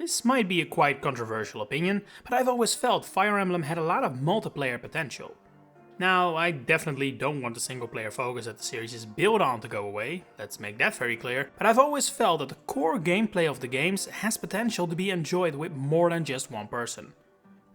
This might be a quite controversial opinion, but I've always felt Fire Emblem had a lot of multiplayer potential. Now, I definitely don't want the single player focus that the series is built on to go away, let's make that very clear, but I've always felt that the core gameplay of the games has potential to be enjoyed with more than just one person.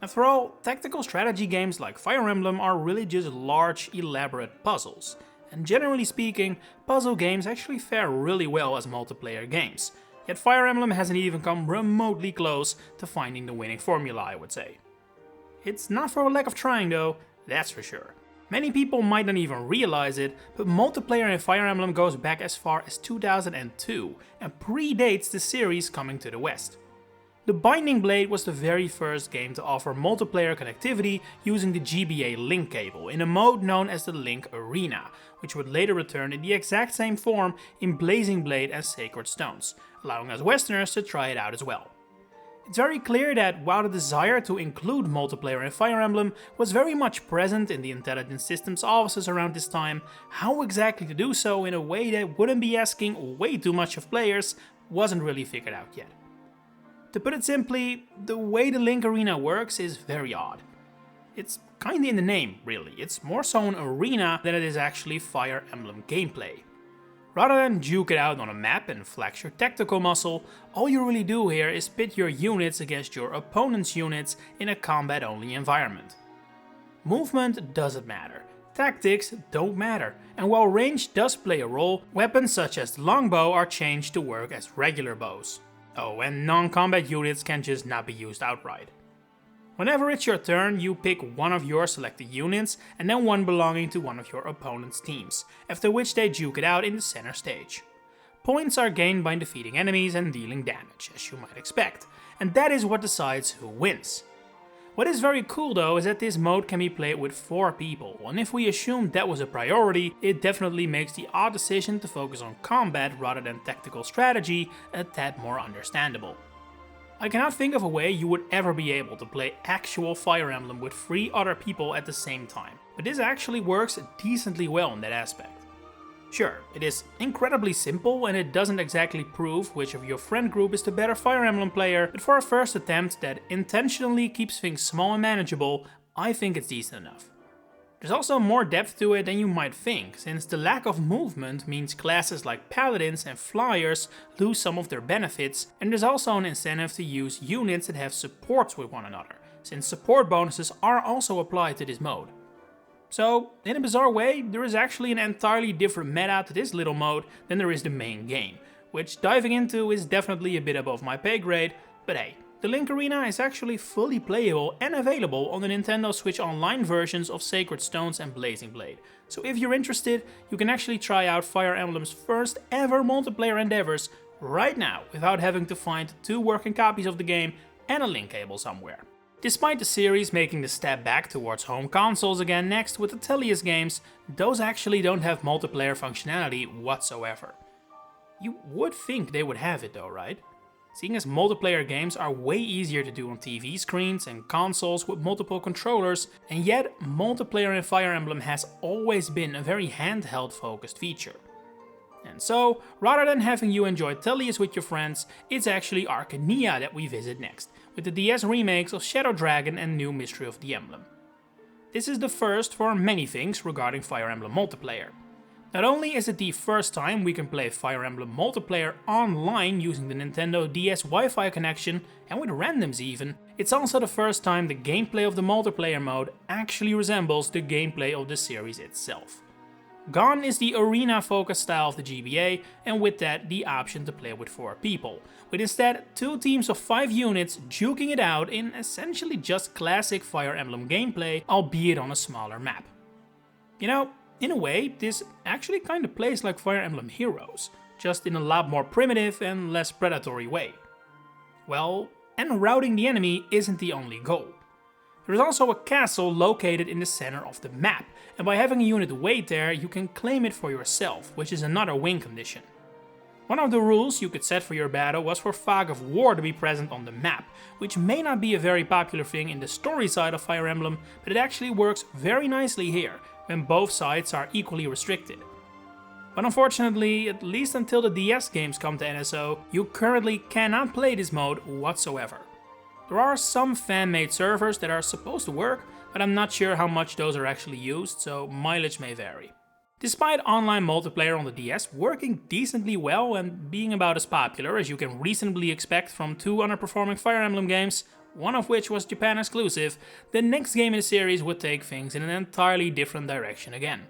After all, tactical strategy games like Fire Emblem are really just large, elaborate puzzles, and generally speaking, puzzle games actually fare really well as multiplayer games. Yet Fire Emblem hasn't even come remotely close to finding the winning formula, I would say. It's not for a lack of trying though, that's for sure. Many people might not even realize it, but multiplayer in Fire Emblem goes back as far as 2002 and predates the series coming to the West. The Binding Blade was the very first game to offer multiplayer connectivity using the GBA link cable in a mode known as the Link Arena, which would later return in the exact same form in Blazing Blade and Sacred Stones, allowing us Westerners to try it out as well. It's very clear that while the desire to include multiplayer in Fire Emblem was very much present in the intelligence systems offices around this time, how exactly to do so in a way that wouldn't be asking way too much of players wasn't really figured out yet. To put it simply, the way the Link Arena works is very odd. It's kinda in the name, really. It's more so an arena than it is actually Fire Emblem gameplay. Rather than duke it out on a map and flex your tactical muscle, all you really do here is pit your units against your opponent's units in a combat-only environment. Movement doesn't matter, tactics don't matter, and while range does play a role, weapons such as the longbow are changed to work as regular bows. Oh, and non-combat units can just not be used outright. Whenever it's your turn, you pick one of your selected units and then one belonging to one of your opponent's teams, after which they duke it out in the center stage. Points are gained by defeating enemies and dealing damage, as you might expect, and that is what decides who wins. What is very cool though is that this mode can be played with 4 people, and if we assume that was a priority, it definitely makes the odd decision to focus on combat rather than tactical strategy a tad more understandable. I cannot think of a way you would ever be able to play actual Fire Emblem with 3 other people at the same time, but this actually works decently well in that aspect. Sure, it is incredibly simple and it doesn't exactly prove which of your friend group is the better Fire Emblem player, but for a first attempt that intentionally keeps things small and manageable, I think it's decent enough. There's also more depth to it than you might think, since the lack of movement means classes like paladins and flyers lose some of their benefits, and there's also an incentive to use units that have supports with one another, since support bonuses are also applied to this mode. So, in a bizarre way, there is actually an entirely different meta to this little mode than there is the main game, which diving into is definitely a bit above my pay grade, but hey, the Link Arena is actually fully playable and available on the Nintendo Switch Online versions of Sacred Stones and Blazing Blade, so if you're interested, you can actually try out Fire Emblem's first ever multiplayer endeavors right now without having to find 2 working copies of the game and a link cable somewhere. Despite the series making the step back towards home consoles again next with the Tellius games, those actually don't have multiplayer functionality whatsoever. You would think they would have it though, right? Seeing as multiplayer games are way easier to do on TV screens and consoles with multiple controllers, and yet multiplayer in Fire Emblem has always been a very handheld focused feature. And so, rather than having you enjoy Tellius with your friends, it's actually Arcania that we visit next, with the DS remakes of Shadow Dragon and New Mystery of the Emblem. This is the first for many things regarding Fire Emblem multiplayer. Not only is it the first time we can play Fire Emblem multiplayer online using the Nintendo DS Wi-Fi connection, and with randoms even, it's also the first time the gameplay of the multiplayer mode actually resembles the gameplay of the series itself. Gone is the arena-focused style of the GBA, and with that the option to play with 4 people, with instead 2 teams of 5 units duking it out in essentially just classic Fire Emblem gameplay, albeit on a smaller map. You know, in a way, this actually kinda plays like Fire Emblem Heroes, just in a lot more primitive and less predatory way. Well, and routing the enemy isn't the only goal. There is also a castle located in the center of the map, and by having a unit wait there, you can claim it for yourself, which is another win condition. One of the rules you could set for your battle was for Fog of War to be present on the map, which may not be a very popular thing in the story side of Fire Emblem, but it actually works very nicely here, when both sides are equally restricted. But unfortunately, at least until the DS games come to NSO, you currently cannot play this mode whatsoever. There are some fan-made servers that are supposed to work, but I'm not sure how much those are actually used, so mileage may vary. Despite online multiplayer on the DS working decently well and being about as popular as you can reasonably expect from two underperforming Fire Emblem games, one of which was Japan exclusive, the next game in the series would take things in an entirely different direction again.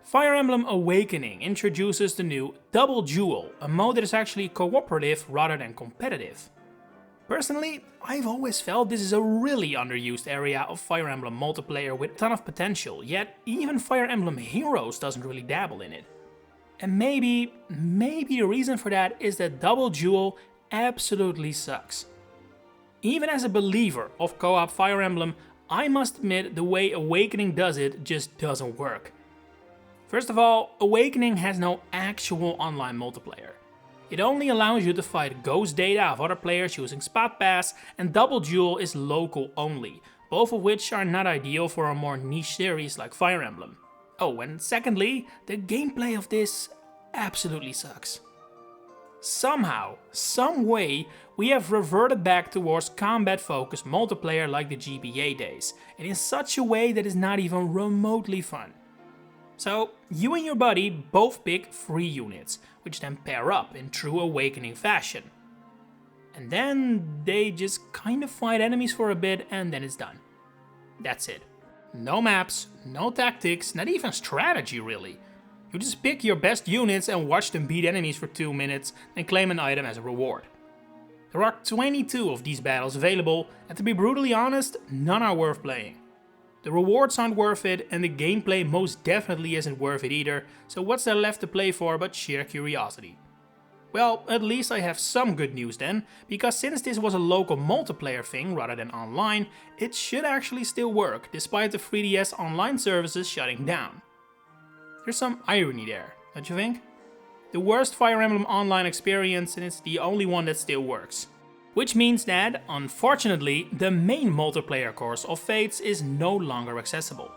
Fire Emblem Awakening introduces the new Double Duel, a mode that is actually cooperative rather than competitive. Personally, I've always felt this is a really underused area of Fire Emblem multiplayer with a ton of potential, yet even Fire Emblem Heroes doesn't really dabble in it. And maybe the reason for that is that Double Duel absolutely sucks. Even as a believer of co-op Fire Emblem, I must admit the way Awakening does it just doesn't work. First of all, Awakening has no actual online multiplayer. It only allows you to fight ghost data of other players using Spot Pass, and Double Duel is local only, both of which are not ideal for a more niche series like Fire Emblem. Oh, and secondly, the gameplay of this absolutely sucks. Somehow, some way, we have reverted back towards combat-focused multiplayer like the GBA days, and in such a way that is not even remotely fun. So, you and your buddy both pick 3 units, which then pair up in true Awakening fashion. And then they just kind of fight enemies for a bit and then it's done. That's it. No maps, no tactics, not even strategy really. You just pick your best units and watch them beat enemies for 2 minutes and claim an item as a reward. There are 22 of these battles available, and to be brutally honest, none are worth playing. The rewards aren't worth it, and the gameplay most definitely isn't worth it either, so what's there left to play for but sheer curiosity? Well, at least I have some good news then, because since this was a local multiplayer thing rather than online, it should actually still work, despite the 3DS online services shutting down. There's some irony there, don't you think? The worst Fire Emblem online experience, and it's the only one that still works. Which means that, unfortunately, the main multiplayer course of Fates is no longer accessible.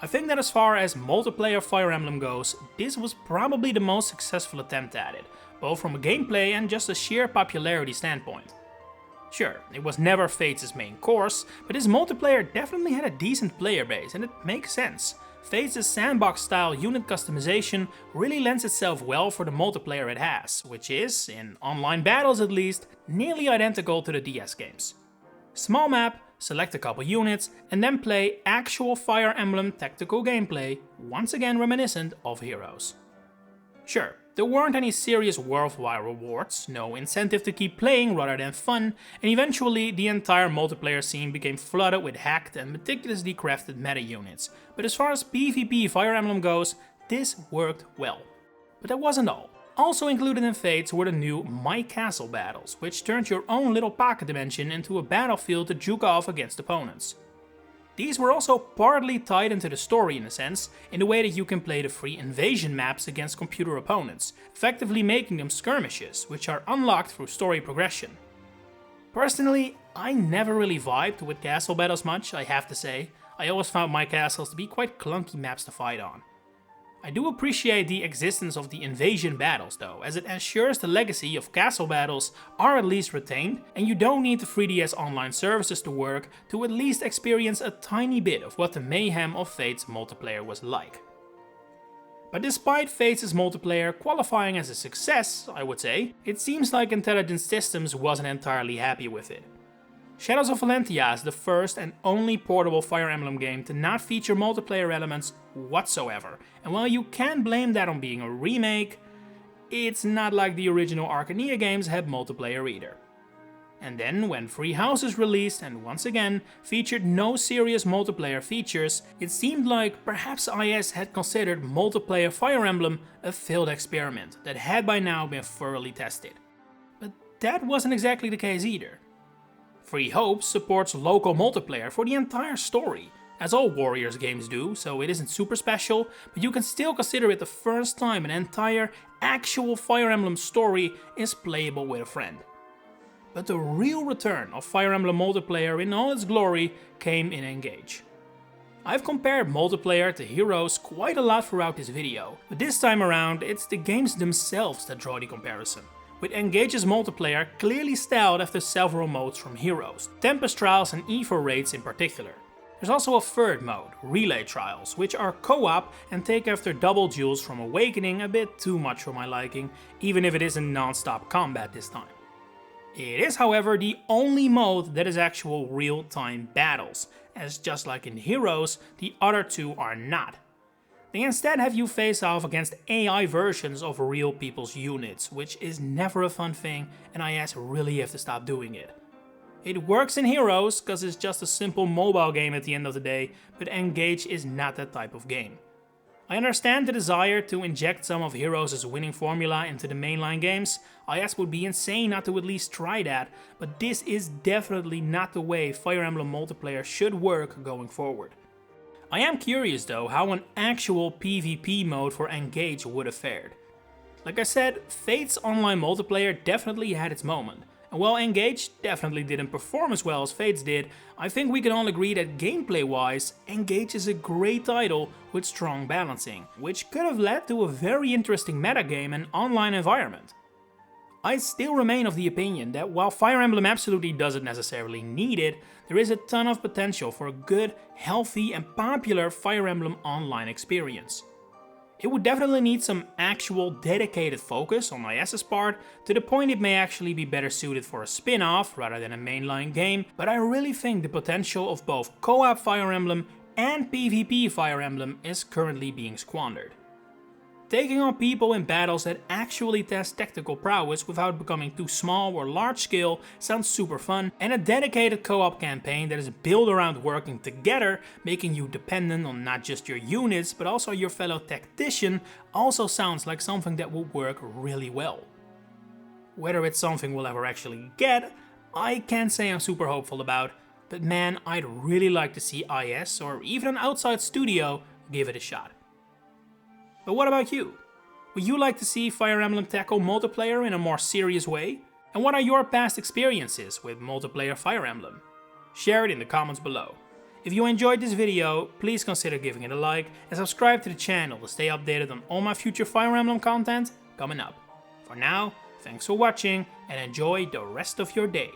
I think that as far as multiplayer Fire Emblem goes, this was probably the most successful attempt at it, both from a gameplay and just a sheer popularity standpoint. Sure, it was never Fates' main course, but this multiplayer definitely had a decent player base, and it makes sense. Fates' sandbox-style unit customization really lends itself well for the multiplayer it has, which is, in online battles at least, nearly identical to the DS games. Small map, select a couple units, and then play actual Fire Emblem tactical gameplay, once again reminiscent of Heroes. Sure, there weren't any serious worthwhile rewards, no incentive to keep playing rather than fun, and eventually the entire multiplayer scene became flooded with hacked and meticulously crafted meta units. But as far as PvP Fire Emblem goes, this worked well. But that wasn't all. Also included in Fates were the new My Castle battles, which turned your own little pocket dimension into a battlefield to juke off against opponents. These were also partly tied into the story in a sense, in the way that you can play the free invasion maps against computer opponents, effectively making them skirmishes, which are unlocked through story progression. Personally, I never really vibed with castle battles much, I have to say. I always found my castles to be quite clunky maps to fight on. I do appreciate the existence of the invasion battles though, as it ensures the legacy of castle battles are at least retained, and you don't need the 3DS online services to work to at least experience a tiny bit of what the mayhem of Fates multiplayer was like. But despite Fates' multiplayer qualifying as a success, I would say, it seems like Intelligent Systems wasn't entirely happy with it. Shadows of Valentia is the first and only portable Fire Emblem game to not feature multiplayer elements whatsoever, and while you can blame that on being a remake, it's not like the original Arcania games had multiplayer either. And then when Free House is released and once again featured no serious multiplayer features, it seemed like perhaps IS had considered multiplayer Fire Emblem a failed experiment that had by now been thoroughly tested. But that wasn't exactly the case either. Free Hope supports local multiplayer for the entire story, as all Warriors games do, so it isn't super special, but you can still consider it the first time an entire, actual Fire Emblem story is playable with a friend. But the real return of Fire Emblem multiplayer in all its glory came in Engage. I've compared multiplayer to heroes quite a lot throughout this video, but this time around it's the games themselves that draw the comparison. With Engage's multiplayer clearly styled after several modes from Heroes, Tempest Trials and Evo raids in particular. There's also a third mode, Relay Trials, which are co-op and take after double duels from Awakening a bit too much for my liking, even if it isn't non-stop combat this time. It is, however, the only mode that is actual real-time battles, as just like in Heroes, the other two are not. They instead have you face off against AI versions of real people's units, which is never a fun thing, and IS really have to stop doing it. It works in Heroes, cause it's just a simple mobile game at the end of the day, but Engage is not that type of game. I understand the desire to inject some of Heroes' winning formula into the mainline games. IS would be insane not to at least try that, but this is definitely not the way Fire Emblem multiplayer should work going forward. I am curious though how an actual PvP mode for Engage would have fared. Like I said, Fate's online multiplayer definitely had its moment. And while Engage definitely didn't perform as well as Fate's did, I think we can all agree that gameplay-wise, Engage is a great title with strong balancing, which could have led to a very interesting metagame and online environment. I still remain of the opinion that while Fire Emblem absolutely doesn't necessarily need it, there is a ton of potential for a good, healthy and popular Fire Emblem online experience. It would definitely need some actual dedicated focus on IS's part, to the point it may actually be better suited for a spin-off rather than a mainline game, but I really think the potential of both co-op Fire Emblem and PvP Fire Emblem is currently being squandered. Taking on people in battles that actually test tactical prowess without becoming too small or large scale sounds super fun, and a dedicated co-op campaign that is built around working together, making you dependent on not just your units but also your fellow tactician, also sounds like something that will work really well. Whether it's something we'll ever actually get, I can't say I'm super hopeful about, but man, I'd really like to see IS or even an outside studio give it a shot. But what about you? Would you like to see Fire Emblem tackle multiplayer in a more serious way? And what are your past experiences with multiplayer Fire Emblem? Share it in the comments below. If you enjoyed this video, please consider giving it a like and subscribe to the channel to stay updated on all my future Fire Emblem content coming up. For now, thanks for watching and enjoy the rest of your day.